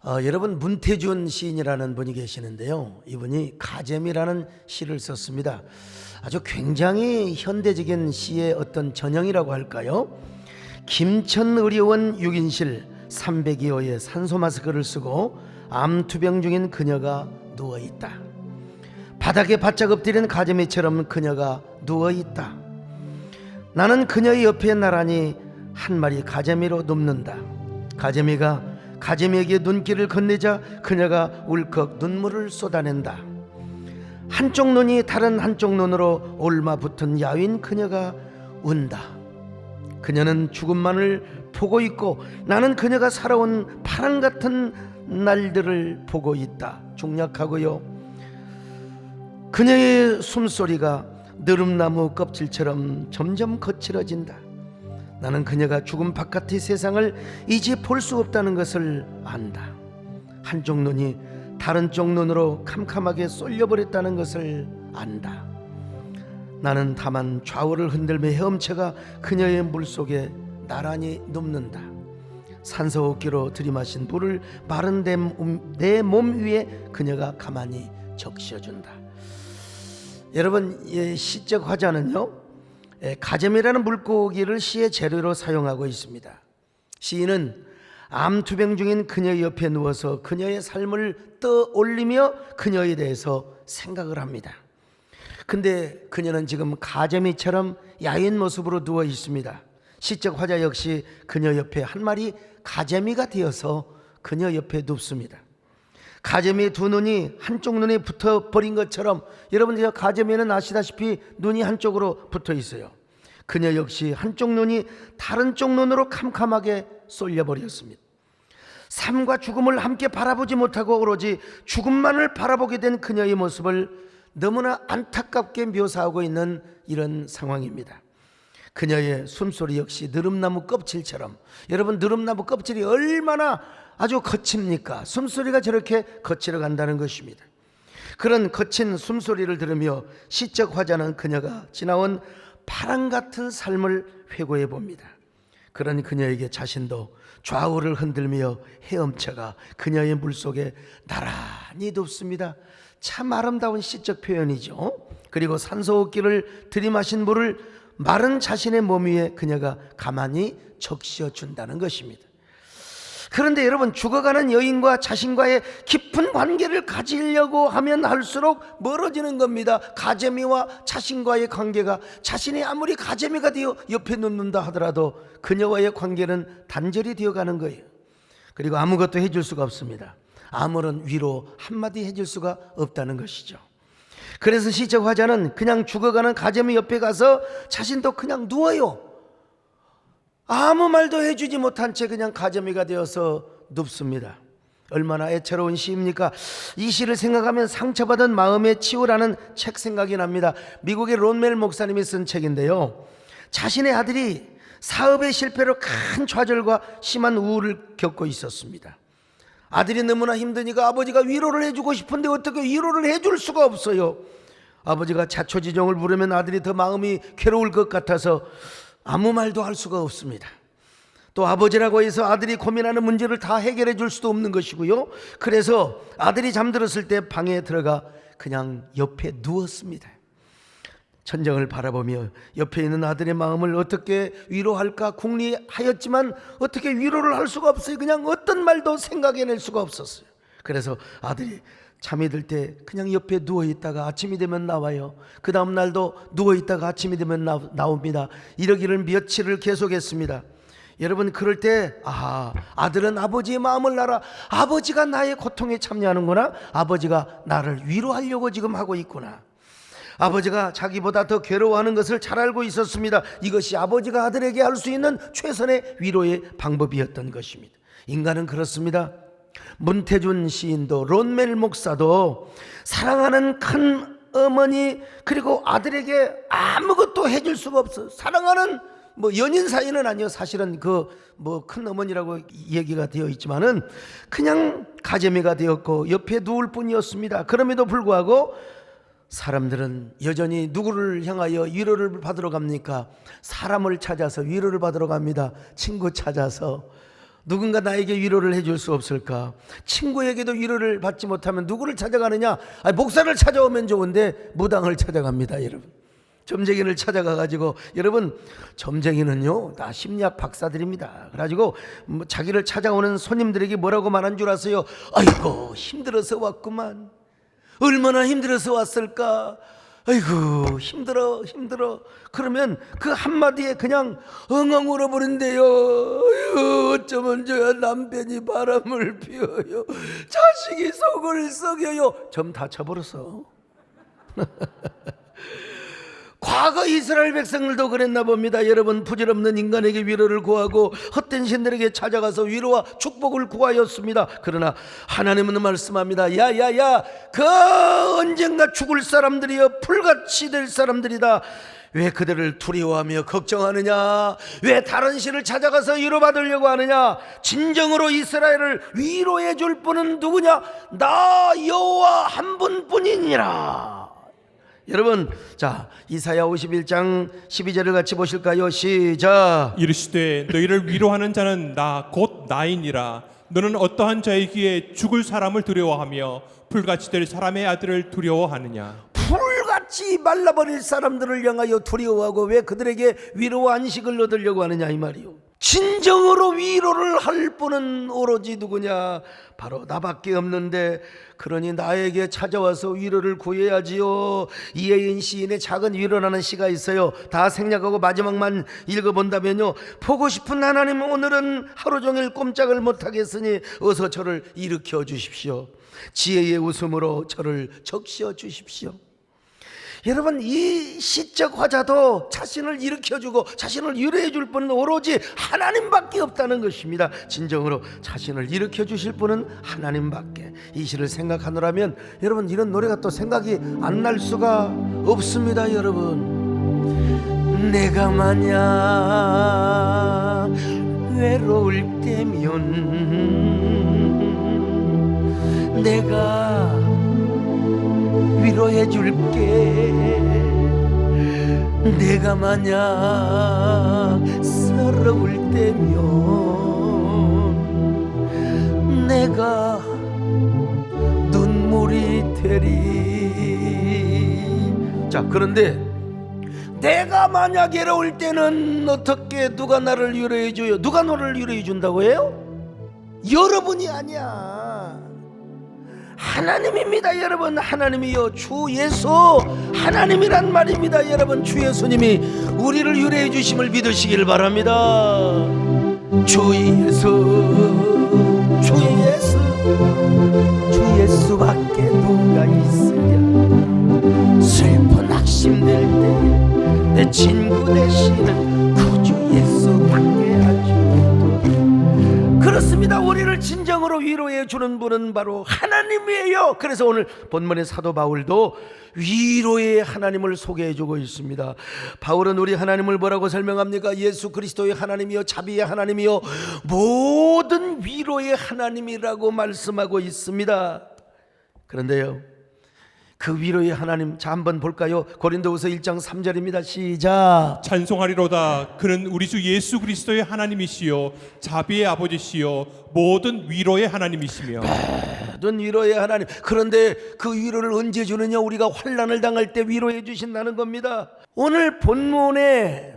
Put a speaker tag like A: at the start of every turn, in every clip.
A: 여러분, 문태준 시인이라는 분이 계시는데요, 이분이 가재미라는 시를 썼습니다. 아주 굉장히 현대적인 시의 어떤 전형이라고 할까요? 김천의료원 6인실 302호에 산소 마스크를 쓰고 암투병 중인 그녀가 누워있다. 바닥에 바짝 엎드린 가재미처럼 그녀가 누워있다. 나는 그녀의 옆에 나란히 한 마리 가재미로 눕는다. 가재미가 가재미에게 눈길을 건네자 그녀가 울컥 눈물을 쏟아낸다. 한쪽 눈이 다른 한쪽 눈으로 올마붙은 야윈 그녀가 운다. 그녀는 죽음만을 보고 있고 나는 그녀가 살아온 파랑 같은 날들을 보고 있다. 중략하고요. 그녀의 숨소리가 느릅나무 껍질처럼 점점 거칠어진다. 나는 그녀가 죽음 바깥의 세상을 이제 볼 수 없다는 것을 안다. 한쪽 눈이 다른 쪽 눈으로 캄캄하게 쏠려버렸다는 것을 안다. 나는 다만 좌우를 흔들며 헤엄쳐가 그녀의 물속에 나란히 눕는다. 산소호흡기로 들이마신 물을 마른 내 몸 위에 그녀가 가만히 적셔준다. 여러분, 시적 화자는요, 가재미라는 물고기를 시의 재료로 사용하고 있습니다. 시인은 암투병 중인 그녀의 옆에 누워서 그녀의 삶을 떠올리며 그녀에 대해서 생각을 합니다. 근데 그녀는 지금 가재미처럼 야윈 모습으로 누워 있습니다. 시적 화자 역시 그녀 옆에 한 마리 가재미가 되어서 그녀 옆에 눕습니다. 가재미의 두 눈이 한쪽 눈에 붙어버린 것처럼, 여러분들 가재미는 아시다시피 눈이 한쪽으로 붙어 있어요. 그녀 역시 한쪽 눈이 다른 쪽 눈으로 캄캄하게 쏠려버렸습니다. 삶과 죽음을 함께 바라보지 못하고 오로지 죽음만을 바라보게 된 그녀의 모습을 너무나 안타깝게 묘사하고 있는 이런 상황입니다. 그녀의 숨소리 역시 느릅나무 껍질처럼, 여러분, 느릅나무 껍질이 얼마나 아주 거칩니까? 숨소리가 저렇게 거칠어 간다는 것입니다. 그런 거친 숨소리를 들으며 시적 화자는 그녀가 지나온 파랑 같은 삶을 회고해 봅니다. 그런 그녀에게 자신도 좌우를 흔들며 헤엄쳐가 그녀의 물속에 나란히 눕습니다. 참 아름다운 시적 표현이죠. 그리고 산소호흡기를 들이마신 물을 마른 자신의 몸 위에 그녀가 가만히 적셔준다는 것입니다. 그런데 여러분, 죽어가는 여인과 자신과의 깊은 관계를 가지려고 하면 할수록 멀어지는 겁니다. 가재미와 자신과의 관계가, 자신이 아무리 가재미가 되어 옆에 눕는다 하더라도 그녀와의 관계는 단절이 되어가는 거예요. 그리고 아무것도 해줄 수가 없습니다. 아무런 위로 한마디 해줄 수가 없다는 것이죠. 그래서 시적 화자는 그냥 죽어가는 가재미 옆에 가서 자신도 그냥 누워요. 아무 말도 해주지 못한 채 그냥 가재미가 되어서 눕습니다. 얼마나 애처로운 시입니까? 이 시를 생각하면 상처받은 마음의 치유라는 책 생각이 납니다. 미국의 론멜 목사님이 쓴 책인데요, 자신의 아들이 사업의 실패로 큰 좌절과 심한 우울을 겪고 있었습니다. 아들이 너무나 힘드니까 아버지가 위로를 해주고 싶은데 어떻게 위로를 해줄 수가 없어요. 아버지가 자초지종을 부르면 아들이 더 마음이 괴로울 것 같아서 아무 말도 할 수가 없습니다. 또 아버지라고 해서 아들이 고민하는 문제를 다 해결해 줄 수도 없는 것이고요. 그래서 아들이 잠들었을 때 방에 들어가 그냥 옆에 누웠습니다. 천정을 바라보며 옆에 있는 아들의 마음을 어떻게 위로할까 궁리하였지만 어떻게 위로를 할 수가 없어요. 그냥 어떤 말도 생각해낼 수가 없었어요. 그래서 아들이 잠이 들 때 그냥 옆에 누워있다가 아침이 되면 나와요. 그 다음 날도 누워있다가 아침이 되면 나옵니다. 이러기를 며칠을 계속했습니다. 여러분, 그럴 때 아들은 아버지의 마음을 알아. 아버지가 나의 고통에 참여하는구나. 아버지가 나를 위로하려고 지금 하고 있구나. 아버지가 자기보다 더 괴로워하는 것을 잘 알고 있었습니다. 이것이 아버지가 아들에게 할 수 있는 최선의 위로의 방법이었던 것입니다. 인간은 그렇습니다. 문태준 시인도 론멜 목사도 사랑하는 큰 어머니 그리고 아들에게 아무것도 해줄 수가 없어. 사랑하는 연인 사이는 아니요. 사실은 큰 어머니라고 얘기가 되어 있지만은 그냥 가재미가 되었고 옆에 누울 뿐이었습니다. 그럼에도 불구하고 사람들은 여전히 누구를 향하여 위로를 받으러 갑니까? 사람을 찾아서 위로를 받으러 갑니다. 친구 찾아서, 누군가 나에게 위로를 해줄 수 없을까? 친구에게도 위로를 받지 못하면 누구를 찾아가느냐? 목사를 찾아오면 좋은데 무당을 찾아갑니다, 여러분. 점쟁이를 찾아가가지고, 여러분, 점쟁이는요 다 심리학 박사들입니다. 그래가지고 자기를 찾아오는 손님들에게 뭐라고 말한 줄 아세요? 아이고, 힘들어서 왔구만. 얼마나 힘들어서 왔을까? 아이고, 힘들어. 그러면 그 한마디에 그냥 엉엉 울어버린대요. 아유, 어쩌면 저야 남편이 바람을 피워요. 자식이 속을 썩여요. 점 다쳐버렸어. 과거 이스라엘 백성들도 그랬나 봅니다. 여러분, 부질없는 인간에게 위로를 구하고 헛된 신들에게 찾아가서 위로와 축복을 구하였습니다. 그러나 하나님은 말씀합니다. 야야야, 그 언젠가 죽을 사람들이여 풀같이 될 사람들이다. 왜 그들을 두려워하며 걱정하느냐? 왜 다른 신을 찾아가서 위로받으려고 하느냐? 진정으로 이스라엘을 위로해 줄 분은 누구냐? 나 여호와 한 분뿐이니라. 여러분, 자, 이사야 51장 12절을 같이 보실까요? 시작.
B: 이르시되 너희를 위로하는 자는 나 곧 나이니라. 너는 어떠한 자의 귀에 죽을 사람을 두려워하며 풀같이 될 사람의 아들을 두려워하느냐?
A: 풀같이 말라버릴 사람들을 향하여 두려워하고 왜 그들에게 위로와 안식을 얻으려고 하느냐, 이 말이요. 진정으로 위로를 할 분은 오로지 누구냐? 바로 나밖에 없는데, 그러니 나에게 찾아와서 위로를 구해야지요. 이혜인 시인의 작은 위로라는 시가 있어요. 다 생략하고 마지막만 읽어본다면요, 보고 싶은 하나님, 오늘은 하루 종일 꼼짝을 못하겠으니 어서 저를 일으켜 주십시오. 지혜의 웃음으로 저를 적셔 주십시오. 여러분, 이 시적 화자도 자신을 일으켜주고 자신을 위로해 줄 분은 오로지 하나님밖에 없다는 것입니다. 진정으로 자신을 일으켜 주실 분은 하나님밖에. 이 시를 생각하노라면 여러분, 이런 노래가 또 생각이 안 날 수가 없습니다. 여러분, 내가 만약 외로울 때면 내가 위로해 줄게. 내가 만약 서러울 때면 내가 눈물이 되리. 자, 그런데 내가 만약 외로울 때는 어떻게 누가 나를 위로해 줘요? 누가 너를 위로해 준다고 해요? 여러분이 아니야, 하나님입니다. 여러분, 하나님이요, 주 예수 하나님이란 말입니다. 여러분, 주 예수님이 우리를 위로해 주심을 믿으시길 바랍니다. 주 예수, 주 예수, 주 예수밖에 누가 있으랴. 슬픈 낙심될 때 내 친구 되시는 구주 예수밖에 하시옵소서. 그렇습니다. 우리를 진정으로 위로해 주는 분은 바로 하나님이에요. 그래서 오늘 본문의 사도 바울도 위로의 하나님을 소개해 주고 있습니다. 바울은 우리 하나님을 뭐라고 설명합니까? 예수 그리스도의 하나님이요, 자비의 하나님이요, 모든 위로의 하나님이라고 말씀하고 있습니다. 그런데요, 그 위로의 하나님, 자, 한번 볼까요? 고린도후서 1장 3절입니다. 시작.
B: 찬송하리로다. 그는 우리 주 예수 그리스도의 하나님이시요 자비의 아버지시요 모든 위로의 하나님이시며.
A: 모든 위로의 하나님. 그런데 그 위로를 언제 주느냐? 우리가 환난을 당할 때 위로해 주신다는 겁니다. 오늘 본문에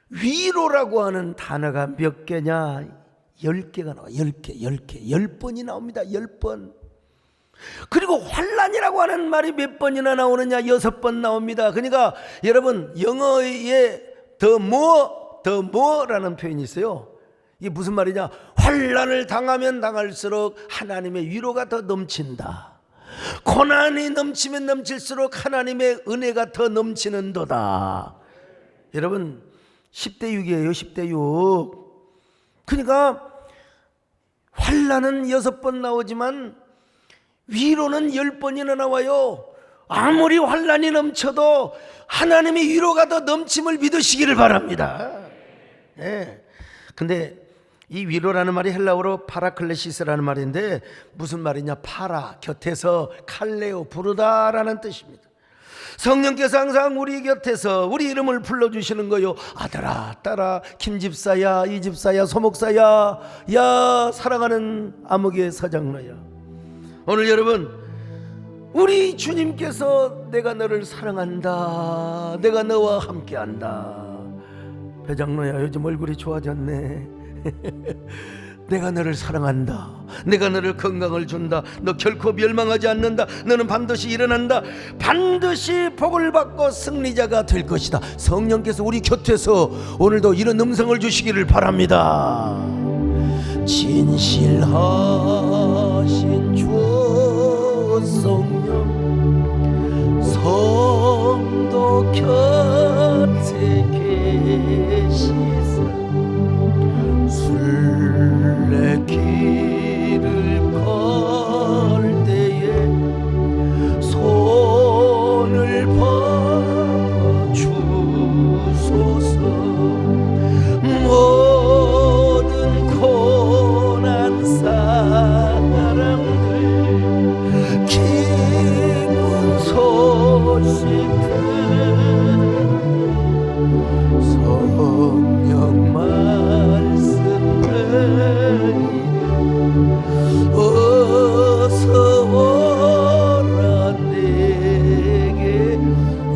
A: 위로라고 하는 단어가 몇 개냐? 10개가 나와요. 10개, 10번이 나옵니다. 10번. 그리고 환난이라고 하는 말이 몇 번이나 나오느냐? 6번 나옵니다. 그러니까 여러분, 영어에 the more라는 표현이 있어요. 이게 무슨 말이냐? 환난을 당하면 당할수록 하나님의 위로가 더 넘친다. 고난이 넘치면 넘칠수록 하나님의 은혜가 더 넘치는도다. 여러분, 10대 6이에요. 10대 6. 그러니까 환난은 6번 나오지만 위로는 10번이나 나와요. 아무리 환난이 넘쳐도 하나님의 위로가 더 넘침을 믿으시기를 바랍니다. 네. 근데 이 위로라는 말이 헬라어로 파라클레시스라는 말인데 무슨 말이냐? 파라, 곁에서, 칼레오, 부르다라는 뜻입니다. 성령께서 항상 우리 곁에서 우리 이름을 불러주시는 거요. 아들아, 딸아, 김집사야, 이집사야, 소목사야, 야 사랑하는 암흑의 사장로야. 오늘 여러분, 우리 주님께서 내가 너를 사랑한다, 내가 너와 함께한다. 배장로야, 요즘 얼굴이 좋아졌네. 내가 너를 사랑한다, 내가 너를 건강을 준다, 너 결코 멸망하지 않는다, 너는 반드시 일어난다, 반드시 복을 받고 승리자가 될 것이다. 성령께서 우리 곁에서 오늘도 이런 음성을 주시기를 바랍니다. 진실하신 주 성령, 성도 곁에 계시사 술래길을 걸 때에 손을 뻗어 주소서. 모든 고난 사람들 기쁜 소식 들으니 성령 말씀 어서 오라 내게.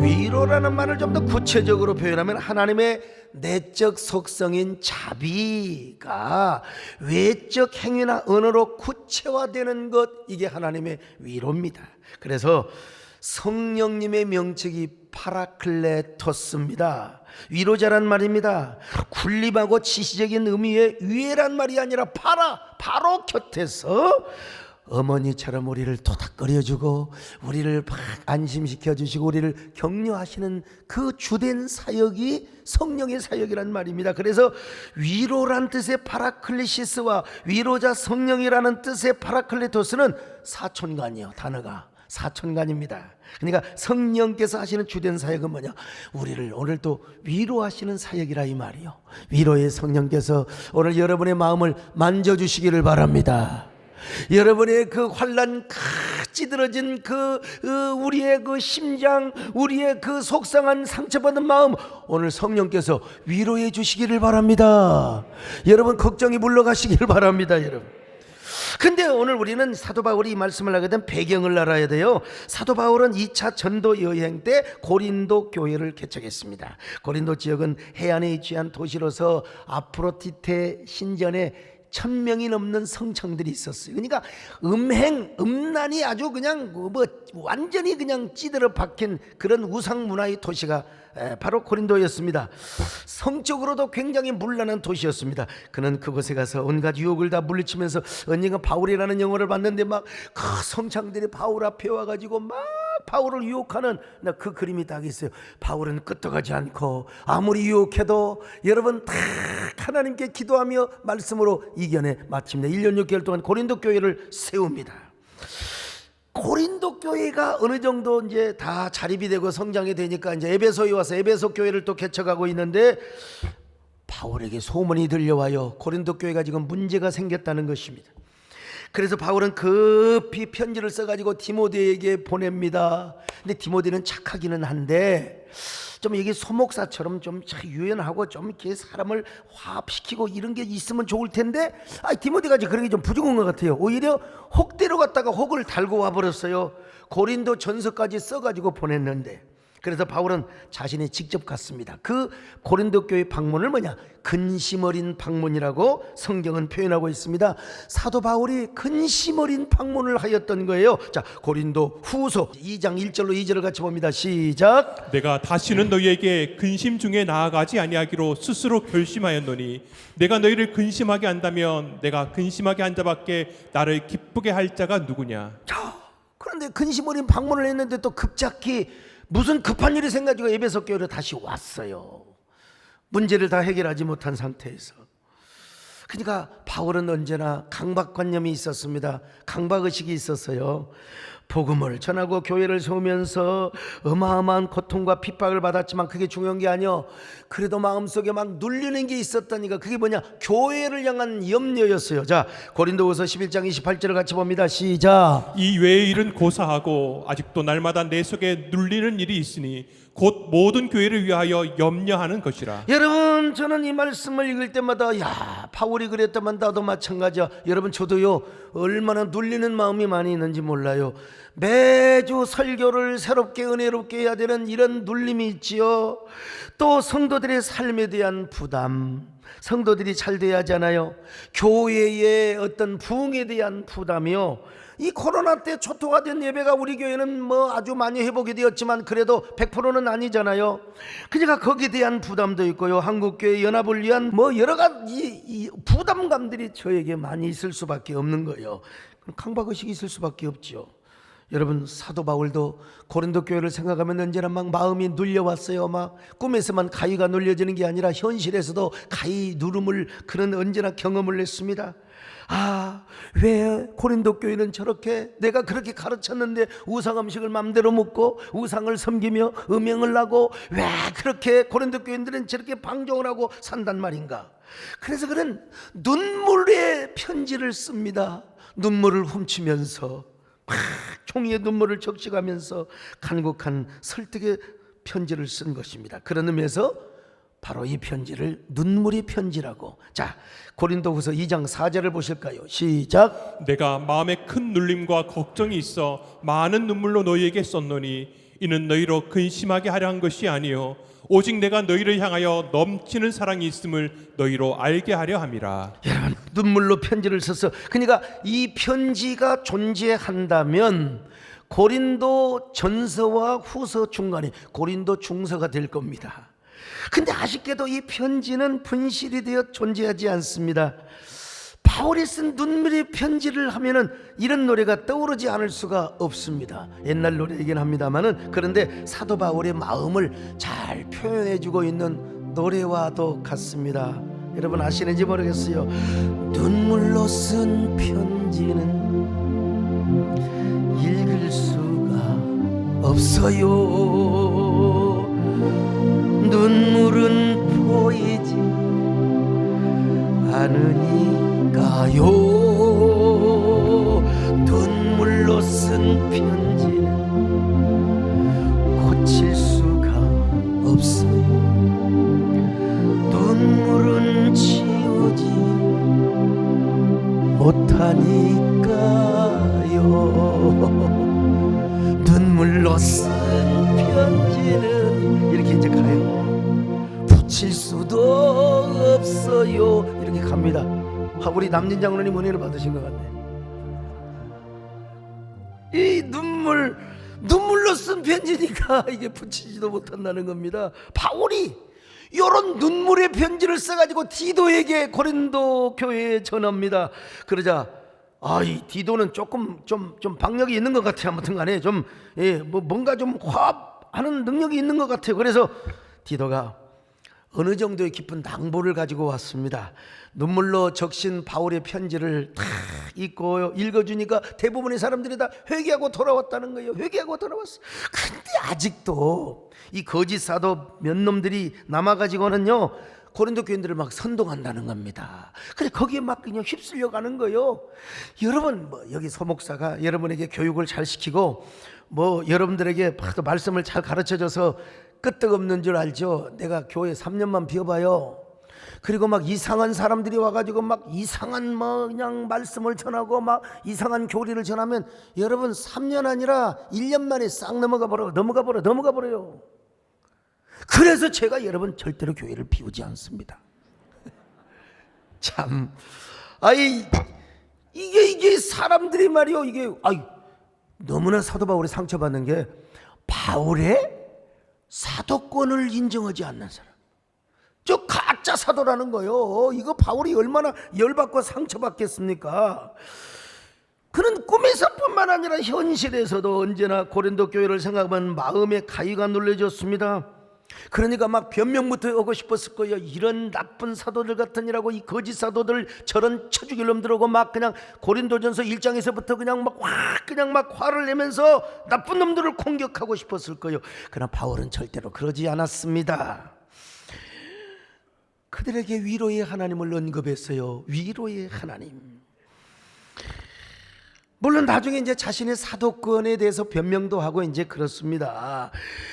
A: 위로라는 말을 좀 더 구체적으로 표현하면 하나님의 내적 속성인 자비가 외적 행위나 언어로 구체화되는 것, 이게 하나님의 위로입니다. 그래서 성령님의 명칭이 파라클레토스입니다. 위로자란 말입니다. 군림하고 지시적인 의미의 위에란 말이 아니라 바로 곁에서 어머니처럼 우리를 토닥거려주고 우리를 막 안심시켜주시고 우리를 격려하시는 그 주된 사역이 성령의 사역이란 말입니다. 그래서 위로란 뜻의 파라클리시스와 위로자 성령이라는 뜻의 파라클레토스는 사촌간이요. 단어가 사촌간입니다. 그러니까 성령께서 하시는 주된 사역은 뭐냐? 우리를 오늘 또 위로하시는 사역이라 이 말이요. 위로의 성령께서 오늘 여러분의 마음을 만져주시기를 바랍니다. 여러분의 그 환난, 찌들어진 우리의 그 심장, 우리의 그 속상한 상처받은 마음, 오늘 성령께서 위로해 주시기를 바랍니다. 여러분 걱정이 물러가시기를 바랍니다. 여러분. 근데 오늘 우리는 사도 바울이 이 말씀을 하게 된 배경을 알아야 돼요. 사도 바울은 2차 전도 여행 때 고린도 교회를 개척했습니다. 고린도 지역은 해안에 위치한 도시로서 아프로디테 신전에 1000명이 넘는 성청들이 있었어요. 그러니까 음란이 아주 그냥 완전히 그냥 찌들어 박힌 그런 우상 문화의 도시가 바로 고린도였습니다. 성적으로도 굉장히 문란한 도시였습니다. 그는 그곳에 가서 온갖 유혹을 다 물리치면서 언젠가 바울이라는 영어를 봤는데 막 그 성창들이 바울 앞에 와가지고 막 바울을 유혹하는 그 그림이 딱 있어요. 바울은 끄떡하지 않고 아무리 유혹해도 여러분 다 하나님께 기도하며 말씀으로 이겨내 마침내 1년 6개월 동안 고린도 교회를 세웁니다. 고린도 교회가 어느 정도 이제 다 자립이 되고 성장이 되니까 이제 에베소에 와서 에베소 교회를 또 개척하고 있는데 바울에게 소문이 들려와요. 고린도 교회가 지금 문제가 생겼다는 것입니다. 그래서 바울은 급히 편지를 써가지고 디모데에게 보냅니다. 근데 디모데는 착하기는 한데 좀 이게 소목사처럼 좀 유연하고 좀 이렇게 사람을 화합시키고 이런 게 있으면 좋을 텐데 디모데가 그런 게 좀 부족한 것 같아요. 오히려 혹대로 갔다가 혹을 달고 와버렸어요. 고린도 전서까지 써가지고 보냈는데, 그래서 바울은 자신이 직접 갔습니다. 그 고린도 교회 방문을 근심 어린 방문이라고 성경은 표현하고 있습니다. 사도 바울이 근심 어린 방문을 하였던 거예요. 자, 고린도 후서 2장 1절로 2절을 같이 봅니다. 시작.
B: 내가 다시는 너희에게 근심 중에 나아가지 아니하기로 스스로 결심하였노니 내가 너희를 근심하게 한다면 내가 근심하게 한 자밖에 나를 기쁘게 할 자가 누구냐.
A: 자, 그런데 근심 어린 방문을 했는데 또 급작히 무슨 급한 일이 생가지고 에베소 교회로 다시 왔어요. 문제를 다 해결하지 못한 상태에서. 그러니까 바울은 언제나 강박관념이 있었습니다. 강박의식이 있었어요. 복음을 전하고 교회를 세우면서 어마어마한 고통과 핍박을 받았지만 그게 중요한 게 아니요, 그래도 마음속에 막 눌리는 게 있었다니까. 그게 뭐냐? 교회를 향한 염려였어요. 자, 고린도후서 11장 28절을 같이 봅니다. 시작.
B: 이 외의 일은 고사하고 아직도 날마다 내 속에 눌리는 일이 있으니 곧 모든 교회를 위하여 염려하는 것이라.
A: 여러분, 저는 이 말씀을 읽을 때마다 야, 바울이 그랬다만 나도 마찬가지야. 여러분, 저도요, 얼마나 눌리는 마음이 많이 있는지 몰라요. 매주 설교를 새롭게 은혜롭게 해야 되는 이런 눌림이 있지요. 또 성도들의 삶에 대한 부담, 성도들이 잘 돼야 하잖아요. 교회의 어떤 부흥에 대한 부담이요. 이 코로나 때 초토화된 예배가 우리 교회는 뭐 아주 많이 회복이 되었지만 그래도 100%는 아니잖아요. 그러니까 거기에 대한 부담도 있고요. 한국교회 연합을 위한 뭐 여러 가지 이 부담감들이 저에게 많이 있을 수밖에 없는 거예요. 강박의식이 있을 수밖에 없죠. 여러분, 사도 바울도 고린도 교회를 생각하면 언제나 막 마음이 눌려왔어요. 막 꿈에서만 가위가 눌려지는 게 아니라 현실에서도 가위 누름을 그런 언제나 경험을 했습니다. 아, 왜 고린도 교회는 저렇게 내가 그렇게 가르쳤는데 우상 음식을 맘대로 먹고 우상을 섬기며 음행을 하고 왜 그렇게 고린도 교인들은 저렇게 방종을 하고 산단 말인가? 그래서 그는 눈물의 편지를 씁니다. 눈물을 훔치면서 막 종이에 눈물을 적시가면서 간곡한 설득의 편지를 쓴 것입니다. 그런 의미에서 바로 이 편지를 눈물의 편지라고. 자, 고린도후서 2장 4절을 보실까요? 시작.
B: 내가 마음에 큰 눌림과 걱정이 있어 많은 눈물로 너희에게 썼노니 이는 너희로 근심하게 하려 한 것이 아니요 오직 내가 너희를 향하여 넘치는 사랑이 있음을 너희로 알게 하려 함이라.
A: 여러분, 눈물로 편지를 썼어. 그러니까 이 편지가 존재한다면 고린도 전서와 후서 중간에 고린도 중서가 될 겁니다. 근데 아쉽게도 이 편지는 분실이 되어 존재하지 않습니다. 바울이 쓴 눈물의 편지를 하면은 이런 노래가 떠오르지 않을 수가 없습니다. 옛날 노래이긴 합니다만은, 그런데 사도 바울의 마음을 잘 표현해주고 있는 노래와도 같습니다. 여러분 아시는지 모르겠어요. 눈물로 쓴 편지는 읽을 수가 없어요. 눈물은 보이지 않으니까요. 눈물로 쓴 편지는 고칠 수가 없어요. 눈물은 지우지 못하니까요. 눈물로 쓴 편지는 이렇게 이제 가요. 붙일 수도 없어요. 이렇게 갑니다. 우리 남진 장로님 은혜를 받으신 것 같네. 이 눈물로 쓴 편지니까 이게 붙이지도 못한다는 겁니다. 바울이 이런 눈물의 편지를 써가지고 디도에게 고린도 교회에 전합니다. 그러자 이 디도는 조금 좀 박력이 있는 것 같아요. 아무튼 간에 좀 뭔가 좀 화합하는 능력이 있는 것 같아요. 그래서 디도가 어느 정도의 깊은 낭보를 가지고 왔습니다. 눈물로 적신 바울의 편지를 다 읽고 읽어주니까 대부분의 사람들이 다 회개하고 돌아왔다는 거예요. 회개하고 돌아왔어. 근데 아직도 이 거짓 사도 몇 놈들이 남아가지고는요 고린도 교인들을 막 선동한다는 겁니다. 그래 거기에 막 그냥 휩쓸려 가는 거예요. 여러분 여기 소목사가 여러분에게 교육을 잘 시키고 여러분들에게 말씀을 잘 가르쳐줘서 끄떡없는 줄 알죠. 내가 교회 3년만 비워봐요. 그리고 막 이상한 사람들이 와가지고 막 이상한 그냥 말씀을 전하고 막 이상한 교리를 전하면 여러분 3년 아니라 1년 만에 싹 넘어가 버려요. 그래서 제가 여러분 절대로 교회를 비우지 않습니다. 참, 이게 사람들이 말이요, 너무나 사도 바울이 상처받는 게 바울의 사도권을 인정하지 않는 사람. 저 가짜 사도라는 거요. 이거 바울이 얼마나 열받고 상처받겠습니까? 그는 꿈에서뿐만 아니라 현실에서도 언제나 고린도 교회를 생각하면 마음에 가위가 눌려졌습니다. 그러니까 막 변명부터 하고 싶었을 거예요. 이런 나쁜 사도들 같으니라고, 이 거짓 사도들, 저런 쳐죽일 놈들 오고 막 그냥 고린도전서 1장에서부터 그냥 막 화를 내면서 나쁜 놈들을 공격하고 싶었을 거예요. 그러나 바울은 절대로 그러지 않았습니다. 그들에게 위로의 하나님을 언급했어요. 위로의 하나님. 물론 나중에 이제 자신의 사도권에 대해서 변명도 하고 이제 그렇습니다.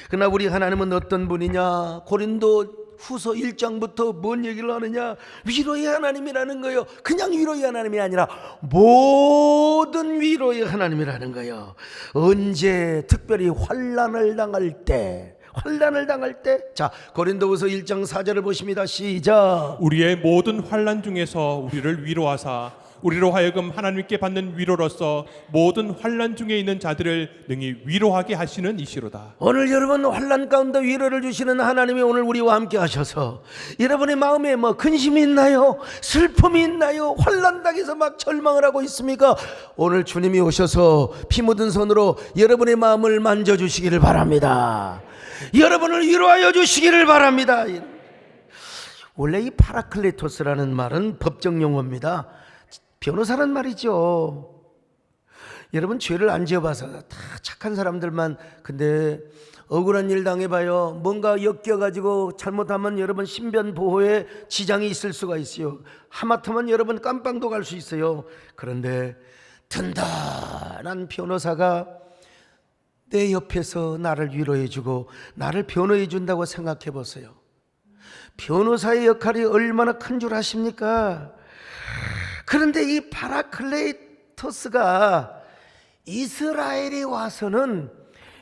A: 그러나 우리 하나님은 어떤 분이냐? 고린도 후서 1장부터 뭔 얘기를 하느냐? 위로의 하나님이라는 거예요. 그냥 위로의 하나님이 아니라 모든 위로의 하나님이라는 거예요. 언제? 특별히 환난을 당할 때. 자, 고린도후서 1장 4절을 보십니다. 시작.
B: 우리의 모든 환난 중에서 우리를 위로하사 우리로 하여금 하나님께 받는 위로로서 모든 환난 중에 있는 자들을 능히 위로하게 하시는 이시로다.
A: 오늘 여러분 환난 가운데 위로를 주시는 하나님이 오늘 우리와 함께 하셔서 여러분의 마음에 뭐 근심이 있나요? 슬픔이 있나요? 환난 당해서 막 절망을 하고 있습니까? 오늘 주님이 오셔서 피 묻은 손으로 여러분의 마음을 만져주시기를 바랍니다. 여러분을 위로하여 주시기를 바랍니다. 원래 이 파라클레토스라는 말은 법정 용어입니다. 변호사란 말이죠. 여러분 죄를 안 지어봐서 다 착한 사람들만, 근데 억울한 일 당해봐요. 뭔가 엮여가지고 잘못하면 여러분 신변 보호에 지장이 있을 수가 있어요. 하마터면 여러분 깜빵도 갈 수 있어요. 그런데 든든한 변호사가 내 옆에서 나를 위로해주고 나를 변호해준다고 생각해보세요. 변호사의 역할이 얼마나 큰 줄 아십니까? 그런데 이 파라클레토스가 이스라엘에 와서는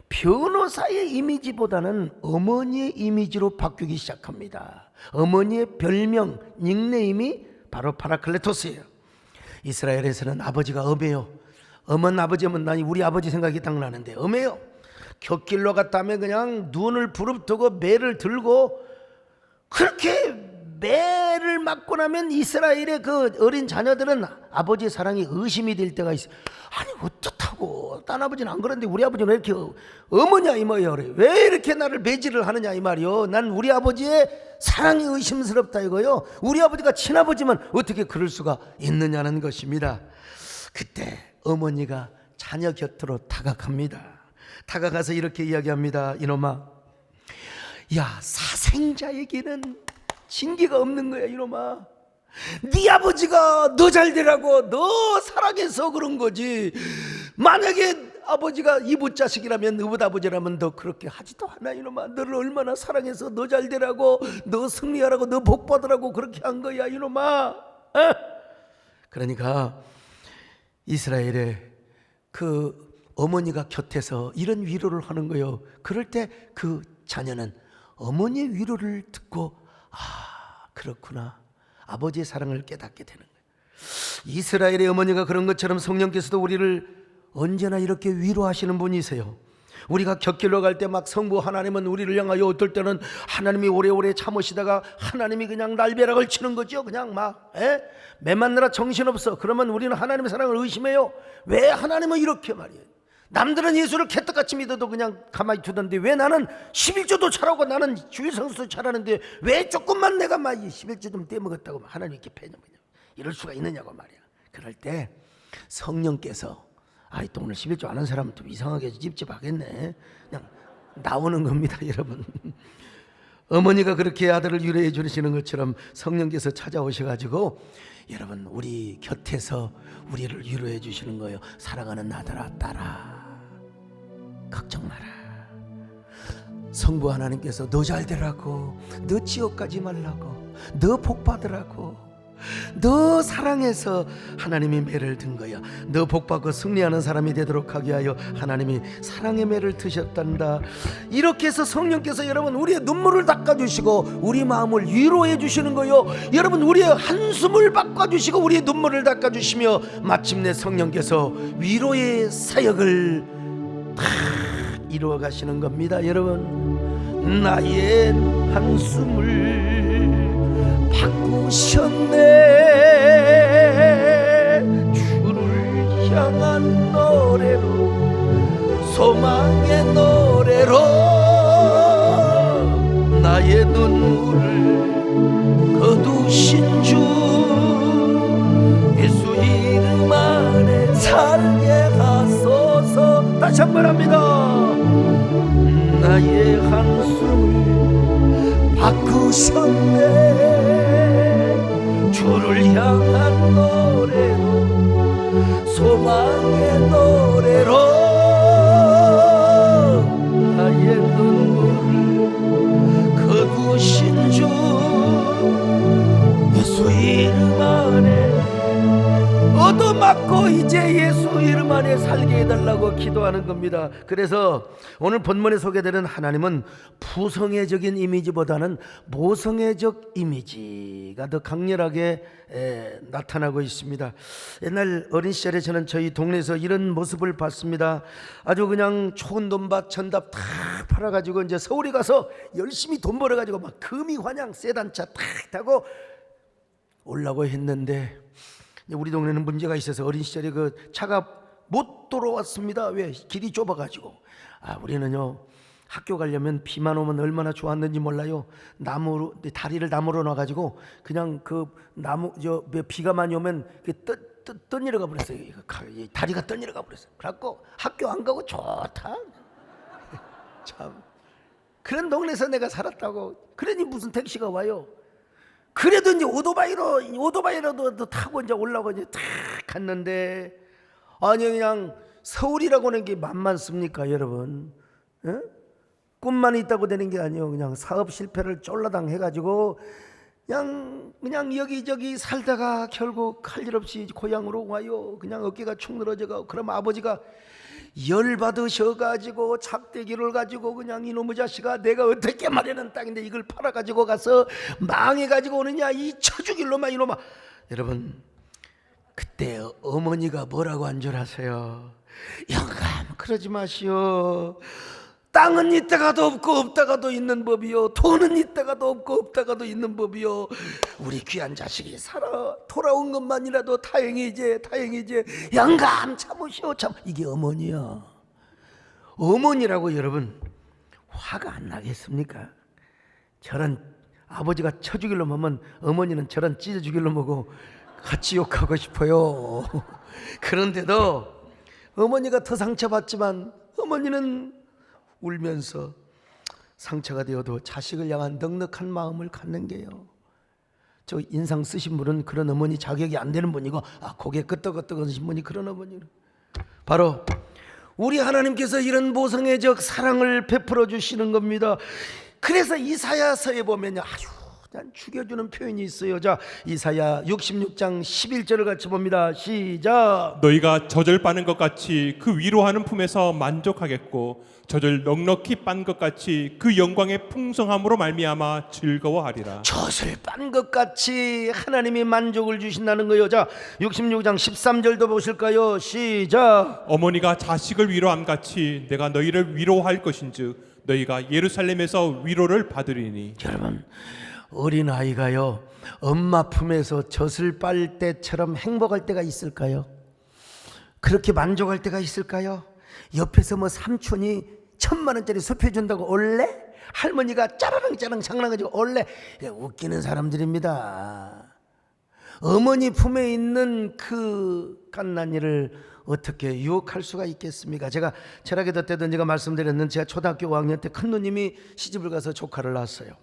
A: 변호사의 이미지보다는 어머니의 이미지로 바뀌기 시작합니다. 어머니의 별명, 닉네임이 바로 파라클레토스예요. 이스라엘에서는 아버지가 엄해요. 엄한 아버지면 난 우리 아버지 생각이 딱 나는데 엄해요. 곁길로 갔다 하면 그냥 눈을 부릅뜨고 매를 들고, 그렇게 매를 맞고 나면 이스라엘의 그 어린 자녀들은 아버지의 사랑이 의심이 될 때가 있어요. 아니 어떻다고, 딴 아버지는 안 그런데 우리 아버지는 왜 이렇게 어머냐 이 말이야. 왜 이렇게 나를 매질을 하느냐 이 말이요. 난 우리 아버지의 사랑이 의심스럽다 이거요. 우리 아버지가 친아버지면 어떻게 그럴 수가 있느냐는 것입니다. 그때 어머니가 자녀 곁으로 다가갑니다. 다가가서 이렇게 이야기합니다. 이놈아, 야, 사생자에게는 징계가 없는 거야. 이놈아, 네 아버지가 너 잘 되라고 너 사랑해서 그런 거지. 만약에 아버지가 이웃 자식이라면, 이웃 아버지라면 너 그렇게 하지도 않아. 이놈아, 너를 얼마나 사랑해서 너 잘 되라고, 너 승리하라고, 너 복 받으라고 그렇게 한 거야. 이놈아. 그러니까 이스라엘의 그 어머니가 곁에서 이런 위로를 하는 거예요. 그럴 때 그 자녀는 어머니의 위로를 듣고, 아, 그렇구나, 아버지의 사랑을 깨닫게 되는 거예요. 이스라엘의 어머니가 그런 것처럼 성령께서도 우리를 언제나 이렇게 위로하시는 분이세요. 우리가 곁길로 갈 때 막 성부 하나님은 우리를 향하여 어떨 때는 하나님이 오래오래 참으시다가 하나님이 그냥 날벼락을 치는 거죠. 그냥 막 매 맞느라 정신없어. 그러면 우리는 하나님의 사랑을 의심해요. 왜 하나님은 이렇게 말이에요. 남들은 예수를 개떡같이 믿어도 그냥 가만히 두던데 왜 나는 11조도 잘하고 나는 주일성수도 잘하는데 왜 조금만 내가 막 11조 좀 떼먹었다고 하나님 이렇게 패냐고, 이럴 수가 있느냐고 말이야. 그럴 때 성령께서, 아이 또 오늘 11조 아는 사람은 또 이상하게 찝찝하겠네, 그냥 나오는 겁니다. 여러분, 어머니가 그렇게 아들을 위로해 주시는 것처럼 성령께서 찾아오셔가지고 여러분 우리 곁에서 우리를 위로해 주시는 거예요. 사랑하는 아들아, 딸아, 걱정 마라. 성부 하나님께서 너 잘 되라고, 너 지옥 가지 말라고, 너 복 받으라고, 너 사랑해서 하나님이 매를 든 거야. 너 복받고 승리하는 사람이 되도록 하게 하여 하나님이 사랑의 매를 드셨단다. 이렇게 해서 성령께서 여러분 우리의 눈물을 닦아주시고 우리 마음을 위로해 주시는 거요. 여러분 우리의 한숨을 바꿔주시고 우리의 눈물을 닦아주시며 마침내 성령께서 위로의 사역을 다 이루어 가시는 겁니다. 여러분, 나의 한숨을 바꾸셨네. 주를 향한 노래로, 소망의 노래로 나의 눈물을 거두신 주 예수 이름 안에 살게 하소서. 다시 한번 합니다. 나의 한숨을 바꾸셨네. 주를 향한 노래로 소망의 노래로 나의 눈물을 거두신 주 예수 이름 안에 얻어맞고 이제 예수 이름 안에 살게 해달라고 기도하는 겁니다. 그래서 오늘 본문에 소개되는 하나님은 부성애적인 이미지보다는 모성애적 이미지가 더 강렬하게 나타나고 있습니다. 옛날 어린 시절에 저는 저희 동네에서 이런 모습을 봤습니다. 아주 그냥 좋은 돈밭 전답 다 팔아가지고 이제 서울에 가서 열심히 돈 벌어가지고 막 금이환양 세단차 탁 타고 올라고 했는데 우리 동네는 문제가 있어서 어린 시절에 그 차가 못 돌아왔습니다. 왜? 길이 좁아가지고. 우리는요 학교 가려면 비만 오면 얼마나 좋았는지 몰라요. 나무로 다리를 나무로 놔가지고 그냥 그 나무 비가 많이 오면 떠내려가 버렸어요. 다리가 떠내려가 버렸어요. 그래갖고 학교 안 가고 좋다. 참 그런 동네에서 내가 살았다고. 그러니 무슨 택시가 와요. 그래도 이제 오토바이로도 타고 이제 올라고 이제 탁 갔는데, 아니 그냥 서울이라고 하는 게 만만습니까 여러분? 에? 꿈만 있다고 되는 게 아니에요. 그냥 사업 실패를 쫄라당 해가지고 그냥 여기저기 살다가 결국 할 일 없이 고향으로 와요. 그냥 어깨가 축 늘어져가고. 그럼 아버지가 열받으셔가지고 작대기를 가지고 그냥 이놈의 자식아 내가 어떻게 마련한 땅인데 이걸 팔아가지고 가서 망해가지고 오느냐 이 쳐죽일 놈아 이놈아. 여러분 그때 어머니가 뭐라고 한 줄 아세요? 영감 그러지 마시오. 땅은 있다가도 없고 없다가도 있는 법이요. 돈은 있다가도 없고 없다가도 있는 법이요. 우리 귀한 자식이 살아 돌아온 것만이라도 다행이지. 영감 참으시오 참. 이게 어머니야. 어머니라고 여러분 화가 안 나겠습니까? 저런 아버지가 쳐 죽일 놈 하면 어머니는 저런 찢어 죽일 놈 하고 같이 욕하고 싶어요. 그런데도 어머니가 더 상처받지만 어머니는 울면서 상처가 되어도 자식을 향한 넉넉한 마음을 갖는 게요. 저 인상 쓰신 분은 그런 어머니 자격이 안 되는 분이고, 고개 끄덕끄덕하신 분이 그런 어머니. 바로 우리 하나님께서 이런 모성애적 사랑을 베풀어 주시는 겁니다. 그래서 이사야서에 보면요 아주 죽여주는 표현이 있어요. 자, 이사야 66장 11절을 같이 봅니다. 시작.
B: 너희가 젖을 빠는 것 같이 그 위로하는 품에서 만족하겠고 젖을 넉넉히 빤 것 같이 그 영광의 풍성함으로 말미암아 즐거워하리라.
A: 젖을 빤 것 같이 하나님이 만족을 주신다는 거예요. 자, 66장 13절도 보실까요? 시작.
B: 어머니가 자식을 위로함 같이 내가 너희를 위로할 것인즉 너희가 예루살렘에서 위로를 받으리니.
A: 여러분 어린아이가요 엄마 품에서 젖을 빨 때처럼 행복할 때가 있을까요? 그렇게 만족할 때가 있을까요? 옆에서 뭐 삼촌이 1,000,000원짜리 수표준다고 올래? 할머니가 짜라랑 장난가지고 올래? 웃기는 사람들입니다. 어머니 품에 있는 그 갓난이를 어떻게 유혹할 수가 있겠습니까? 제가 철학에도 때도 제가 말씀드렸는데 제가 초등학교 5학년 때 큰 누님이 시집을 가서 조카를 낳았어요.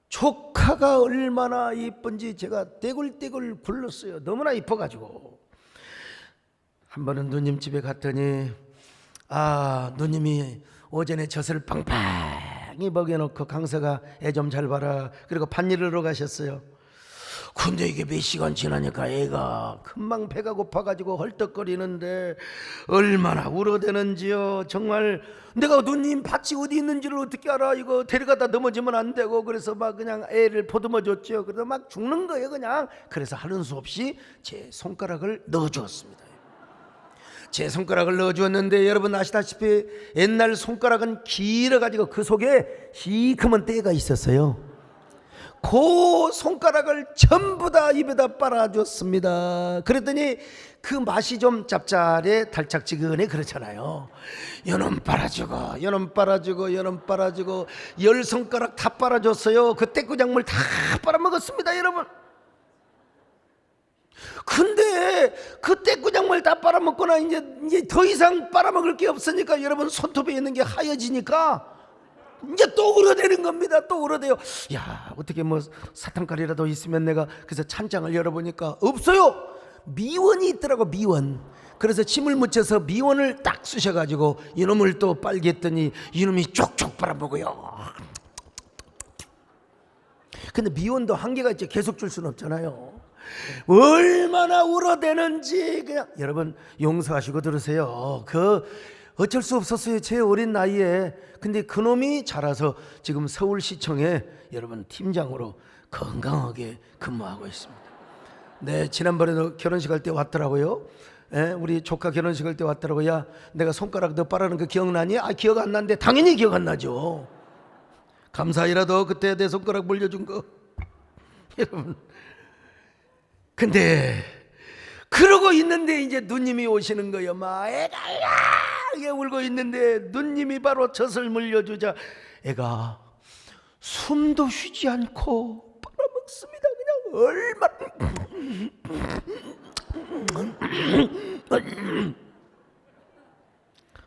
A: 조카가 얼마나 이쁜지 제가 떼굴떼굴 굴렀어요. 너무나 이뻐가지고. 한 번은 누님 집에 갔더니 누님이 오전에 젖을 팡팡히 먹여놓고 강서가 애 좀 잘 봐라 그리고 밭일하러 가셨어요. 근데 이게 몇 시간 지나니까 애가 금방 배가 고파가지고 헐떡거리는데 얼마나 울어대는지요. 정말 내가 누님 밭이 어디 있는지를 어떻게 알아. 이거 데려가다 넘어지면 안 되고. 그래서 막 그냥 애를 보듬어 줬죠. 그래서 막 죽는 거예요 그냥. 그래서 하는 수 없이 제 손가락을 넣어주었습니다. 제 손가락을 넣어주었는데 여러분 아시다시피 옛날 손가락은 길어가지고 그 속에 시커먼 때가 있었어요. 그 손가락을 전부 다 입에다 빨아줬습니다. 그랬더니 그 맛이 좀 짭짤해 달짝지근해 그렇잖아요. 요놈 빨아주고 요놈 빨아주고 요놈 빨아주고 10손가락 다 빨아줬어요. 그 떼꾸작물 다 빨아먹었습니다 여러분. 근데 그 떼꾸작물 다 빨아먹거나 이제 더 이상 빨아먹을 게 없으니까 여러분 손톱에 있는 게 하얘지니까 이제 또 울어대는 겁니다. 또 울어대요. 야, 어떻게 뭐 사탕가리라도 있으면 내가 그래서 찬장을 열어보니까 없어요. 미원이 있더라고, 미원. 그래서 침을 묻혀서 미원을 딱 쑤셔가지고 이놈을 또 빨겠더니 이놈이 쪽쪽 빨아먹어요. 근데 미원도 한계가 있죠. 계속 줄 수는 없잖아요. 얼마나 울어대는지 그냥 여러분 용서하시고 들으세요. 어쩔 수 없었어요. 제 어린 나이에. 근데 그놈이 자라서 지금 서울시청에 여러분 팀장으로 건강하게 근무하고 있습니다. 네, 지난번에도 결혼식 할 때 왔더라고요. 우리 조카 결혼식 할 때 왔더라고요. 야, 내가 손가락 너 빨아는 거 기억나니? 아, 기억 안 나는데 당연히 기억 안 나죠. 감사히라도 그때 내 손가락 물려준 거. 여러분, 근데 그러고 있는데 이제 누님이 오시는 거예요. 막 애가 이게 울고 있는데 누님이 바로 젖을 물려주자 애가 숨도 쉬지 않고 빨아먹습니다. 그냥 얼마나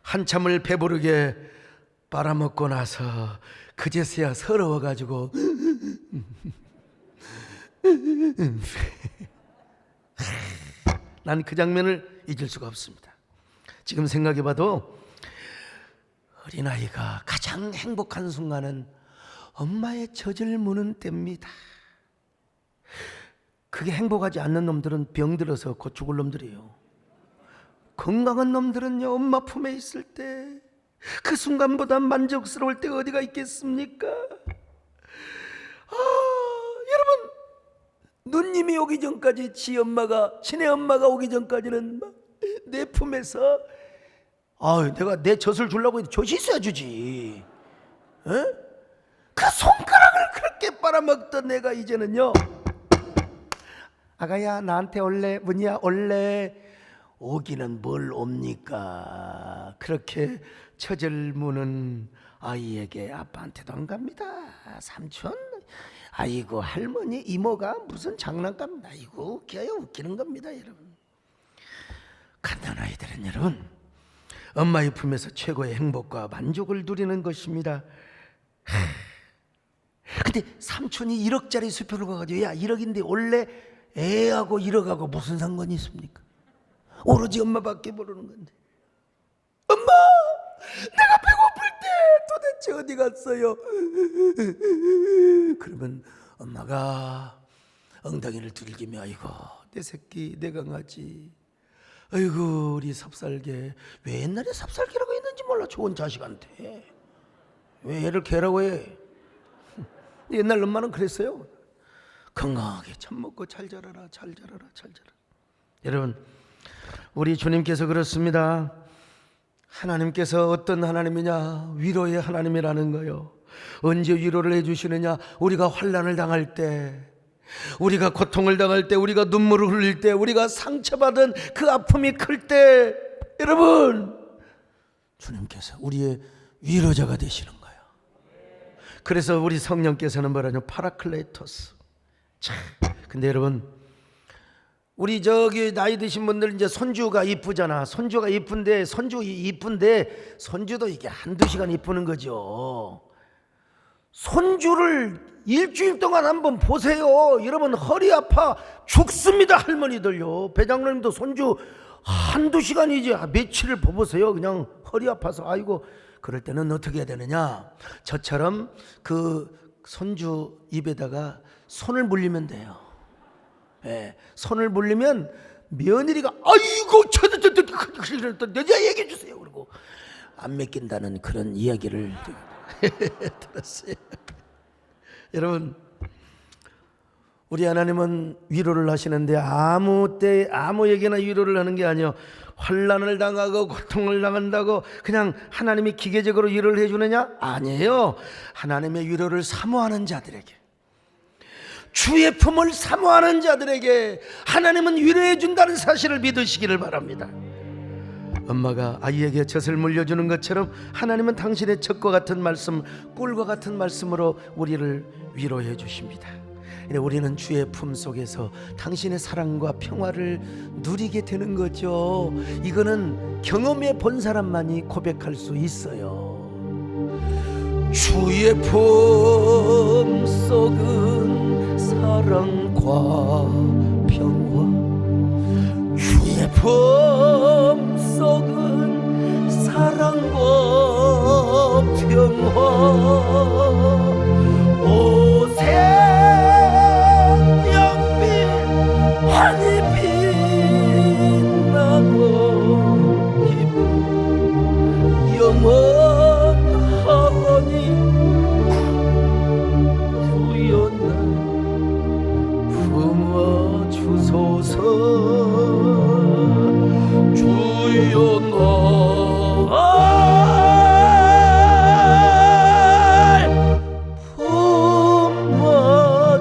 A: 한참을 배부르게 빨아먹고 나서 그제서야 서러워가지고 난 그 장면을 잊을 수가 없습니다. 지금 생각해봐도 어린아이가 가장 행복한 순간은 엄마의 젖을 무는 때입니다. 그게 행복하지 않는 놈들은 병들어서 곧 죽을 놈들이에요. 건강한 놈들은요, 엄마 품에 있을 때 그 순간보다 만족스러울 때 어디가 있겠습니까? 여러분, 누님이 오기 전까지 친애 엄마가 오기 전까지는 막 내 품에서 내가 내 젖을 주려고 해도 젖이 있어야 주지. 그 손가락을 그렇게 빨아먹던 내가 이제는요, 아가야 나한테 올래? 뭐냐 올래? 오기는 뭘 옵니까? 그렇게 젖을 무는 아이에게 아빠한테도 안 갑니다. 삼촌, 아이고 할머니, 이모가 무슨 장난감, 아이고 웃겨요. 웃기는 겁니다 여러분. 갓난아이들은 여러분 엄마의 품에서 최고의 행복과 만족을 누리는 것입니다. 근데 삼촌이 1억짜리 수표를 가가지고 야 1억인데 원래 애하고 1억하고 무슨 상관이 있습니까? 오로지 엄마밖에 모르는 건데. 엄마, 내가 배고플 때 도대체 어디 갔어요? 그러면 엄마가 엉덩이를 두들기며 아이고 내 새끼 내 강아지, 아이고 우리 삽살개. 왜 옛날에 삽살개라고 했는지 몰라. 좋은 자식한테 왜 애를 개라고 해? 옛날 엄마는 그랬어요. 건강하게 참 먹고 잘 자라라 잘 자라라 잘 자라라. 여러분, 우리 주님께서 그렇습니다. 하나님께서 어떤 하나님이냐? 위로의 하나님이라는 거요. 언제 위로를 해주시느냐? 우리가 환난을 당할 때, 우리가 고통을 당할 때, 우리가 눈물을 흘릴 때, 우리가 상처받은 그 아픔이 클 때, 여러분 주님께서 우리의 위로자가 되시는 거예요. 그래서 우리 성령께서는 뭐라냐? 파라클레토스. 참, 근데 여러분, 우리 저기 나이 드신 분들 이제 손주가 이쁘잖아. 손주가 이쁜데 손주도 이게 한두 시간 이쁘는 거죠. 손주를 일주일 동안 한번 보세요. 여러분 허리 아파 죽습니다. 할머니들요. 배장로님도 손주 한두 시간이지 며칠을 보보세요. 그냥 허리 아파서 아이고. 그럴 때는 어떻게 해야 되느냐? 저처럼 그 손주 입에다가 손을 물리면 돼요. 예, 손을 물리면 며느리가 아이고 여자 얘기해 주세요. 그리고 안 맡긴다는 그런 이야기를 들었어요. 여러분, 우리 하나님은 위로를 하시는데 아무 때 아무에게나 위로를 하는 게 아니에요. 환난을 당하고 고통을 당한다고 그냥 하나님이 기계적으로 위로를 해주느냐? 아니에요. 하나님의 위로를 사모하는 자들에게, 주의 품을 사모하는 자들에게 하나님은 위로해 준다는 사실을 믿으시기를 바랍니다. 엄마가 아이에게 젖을 물려주는 것처럼 하나님은 당신의 젖과 같은 말씀, 꿀과 같은 말씀으로 우리를 위로해 주십니다. 우리는 주의 품 속에서 당신의 사랑과 평화를 누리게 되는 거죠. 이거는 경험해 본 사람만이 고백할 수 있어요. 주의 품 속은 사랑과 평화, 주의 품 속은 사랑과 평화, 오색 연빛 환히 빛나고 기쁜 영원하니 주였나 품어 주소서. 주여 날 품어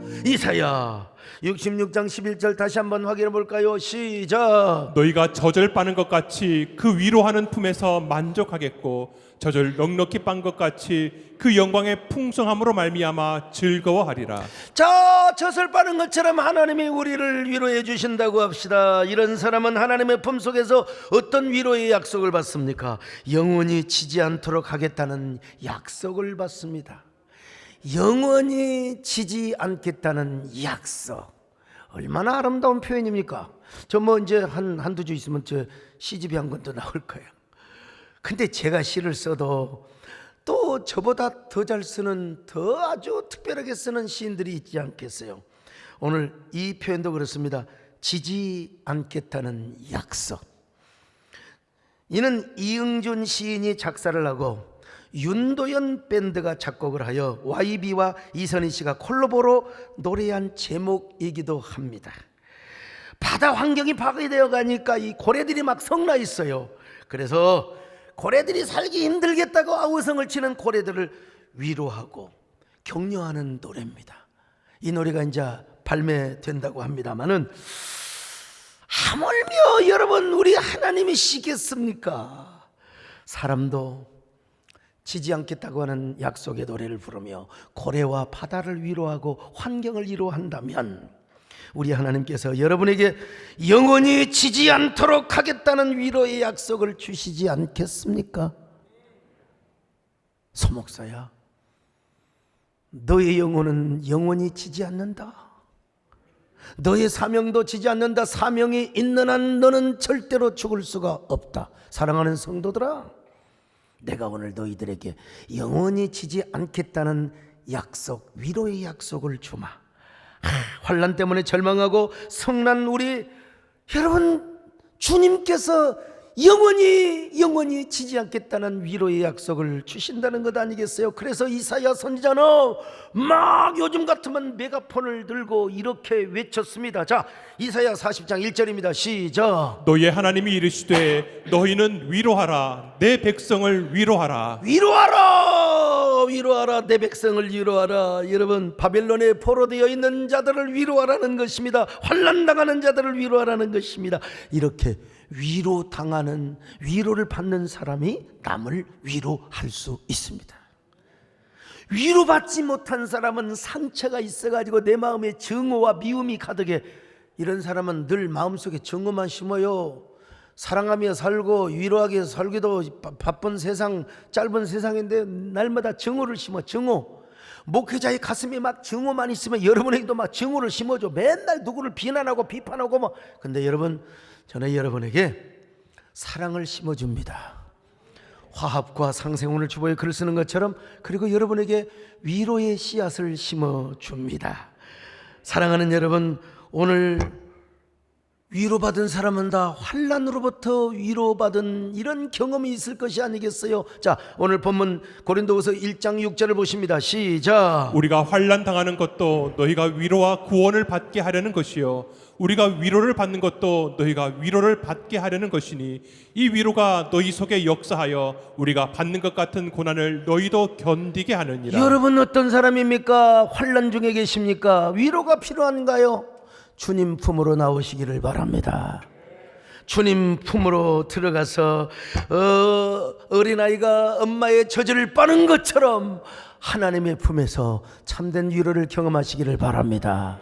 A: 주소서. 이사야 66장 11절 다시 한번 확인해 볼까요? 시작.
B: 너희가 젖을 빠는 것 같이 그 위로하는 품에서 만족하겠고 젖을 넉넉히 빤 것 같이 그 영광의 풍성함으로 말미암아 즐거워하리라.
A: 자, 젖을 빠는 것처럼 하나님이 우리를 위로해 주신다고 합시다. 이런 사람은 하나님의 품 속에서 어떤 위로의 약속을 받습니까? 영원히 지지 않도록 하겠다는 약속을 받습니다. 영원히 지지 않겠다는 약속. 얼마나 아름다운 표현입니까? 저 뭐 이제 한두 주 있으면 저 시집이 한 권 더 나올 거예요. 근데 제가 시를 써도 또 저보다 더 잘 쓰는, 더 아주 특별하게 쓰는 시인들이 있지 않겠어요? 오늘 이 표현도 그렇습니다. 지지 않겠다는 약속. 이는 이응준 시인이 작사를 하고 윤도현 밴드가 작곡을 하여 YB와 이선희 씨가 콜라보로 노래한 제목이기도 합니다. 바다 환경이 파괴되어 가니까 이 고래들이 막 성나 있어요. 그래서 고래들이 살기 힘들겠다고 아우성을 치는 고래들을 위로하고 격려하는 노래입니다. 이 노래가 이제 발매된다고 합니다마는 하물며 여러분 우리 하나님이 시겠습니까? 사람도 지지 않겠다고 하는 약속의 노래를 부르며 고래와 바다를 위로하고 환경을 위로한다면 우리 하나님께서 여러분에게 영원히 지지 않도록 하겠다는 위로의 약속을 주시지 않겠습니까? 소목사야, 너의 영혼은 영원히 지지 않는다. 너의 사명도 지지 않는다. 사명이 있는 한 너는 절대로 죽을 수가 없다. 사랑하는 성도들아, 내가 오늘 너희들에게 영원히 지지 않겠다는 약속, 위로의 약속을 주마. 환난 때문에 절망하고 성난 우리 여러분, 주님께서 영원히 지지 않겠다는 위로의 약속을 주신다는 것 아니겠어요? 그래서 이사야 선지자는 막 요즘 같으면 메가폰을 들고 이렇게 외쳤습니다. 자, 이사야 40장 1절입니다. 시작.
B: 너의 하나님이 이르시되 너희는 위로하라, 내 백성을 위로하라.
A: 위로하라, 내 백성을 위로하라. 여러분, 바벨론에 포로되어 있는 자들을 위로하라는 것입니다. 환난당하는 자들을 위로하라는 것입니다. 이렇게 위로당하는, 위로를 받는 사람이 남을 위로할 수 있습니다. 위로받지 못한 사람은 상처가 있어가지고 내 마음에 증오와 미움이 가득해. 이런 사람은 늘 마음속에 증오만 심어요. 사랑하며 살고 위로하게 살기도 바쁜 세상, 짧은 세상인데 날마다 증오를 심어. 증오. 목회자의 가슴에 막 증오만 있으면 여러분에게도 막 증오를 심어줘. 맨날 누구를 비난하고 비판하고 뭐. 근데 여러분, 저는 여러분에게 사랑을 심어줍니다. 화합과 상생원을 주보에 글을 쓰는 것처럼. 그리고 여러분에게 위로의 씨앗을 심어줍니다. 사랑하는 여러분, 오늘 위로받은 사람은 다 환난으로부터 위로받은 이런 경험이 있을 것이 아니겠어요? 자, 오늘 본문 고린도후서 1장 6절을 보십니다. 시작.
B: 우리가 환난 당하는 것도 너희가 위로와 구원을 받게 하려는 것이요 우리가 위로를 받는 것도 너희가 위로를 받게 하려는 것이니 이 위로가 너희 속에 역사하여 우리가 받는 것 같은 고난을 너희도 견디게 하느니라.
A: 여러분 어떤 사람입니까? 환난 중에 계십니까? 위로가 필요한가요? 주님 품으로 나오시기를 바랍니다. 주님 품으로 들어가서 어린아이가 엄마의 젖을 빠는 것처럼 하나님의 품에서 참된 위로를 경험하시기를 바랍니다.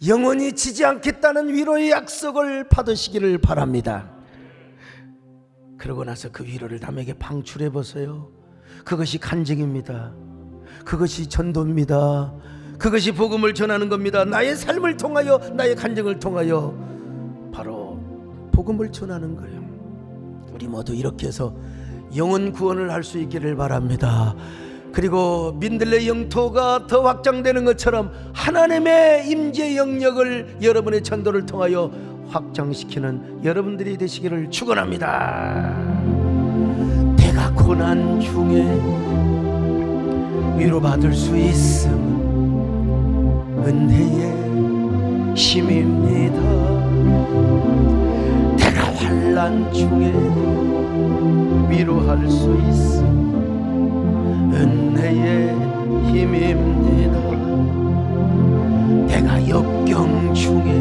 A: 영원히 지지 않겠다는 위로의 약속을 받으시기를 바랍니다. 그러고 나서 그 위로를 남에게 방출해 보세요. 그것이 간증입니다. 그것이 전도입니다. 그것이 복음을 전하는 겁니다. 나의 삶을 통하여, 나의 간증을 통하여 바로 복음을 전하는 거예요. 우리 모두 이렇게 해서 영혼 구원을 할 수 있기를 바랍니다. 그리고 민들레 영토가 더 확장되는 것처럼 하나님의 임재 영역을 여러분의 전도를 통하여 확장시키는 여러분들이 되시기를 축원합니다. 내가 고난 중에 위로받을 수 있음 은혜의 힘입니다. 내가 환난 중에 위로할 수 있음 은혜의 힘입니다. 내가 역경 중에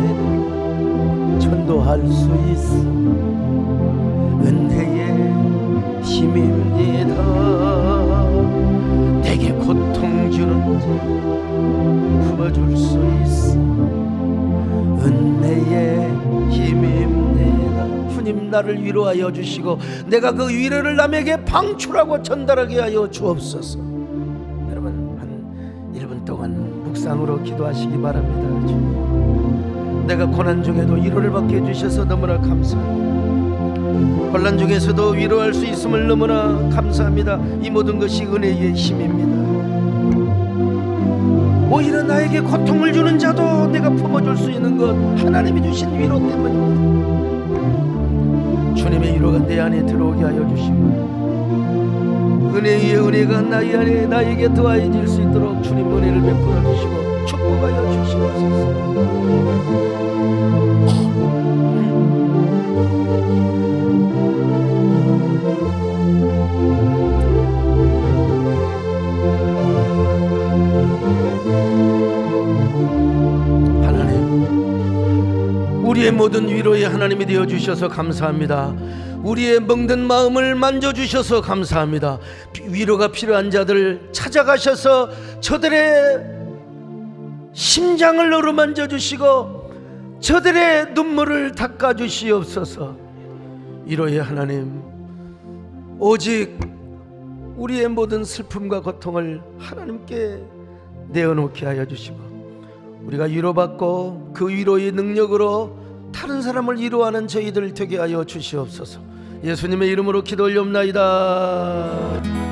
A: 전도할 수 있음 은혜의 힘입니다. 내게 고통 주는 자 품어줄 수 있음 은혜의 힘입니다. 주님 나를 위로하여 주시고 내가 그 위로를 남에게 방출하고 전달하게 하여 주옵소서. 여러분 한 1분 동안 묵상으로 기도하시기 바랍니다. 주님, 내가 고난 중에도 위로를 받게 해주셔서 너무나 감사합니다. 혼란 중에서도 위로할 수 있음을 너무나 감사합니다. 이 모든 것이 은혜의 힘입니다. 오히려 나에게 고통을 주는 자도 내가 품어줄 수 있는 것 하나님이 주신 위로 때문입니다. 주님의 위로가 내 안에 들어오게 하여 주시고 은혜의 은혜가 나의 안에 나에게 더해질 수 있도록 주님 은혜를 베풀어 주시고 축복하여 주시옵소서. 우리의 모든 위로의 하나님이 되어 주셔서 감사합니다. 우리의 멍든 마음을 만져주셔서 감사합니다. 위로가 필요한 자들 찾아가셔서 저들의 심장을 어루만져 주시고 저들의 눈물을 닦아 주시옵소서. 위로의 하나님, 오직 우리의 모든 슬픔과 고통을 하나님께 내어놓게 하여 주시고 우리가 위로받고 그 위로의 능력으로 다른 사람을 위로하는 저희들 되게 하여 주시옵소서. 예수님의 이름으로 기도 올려옵나이다.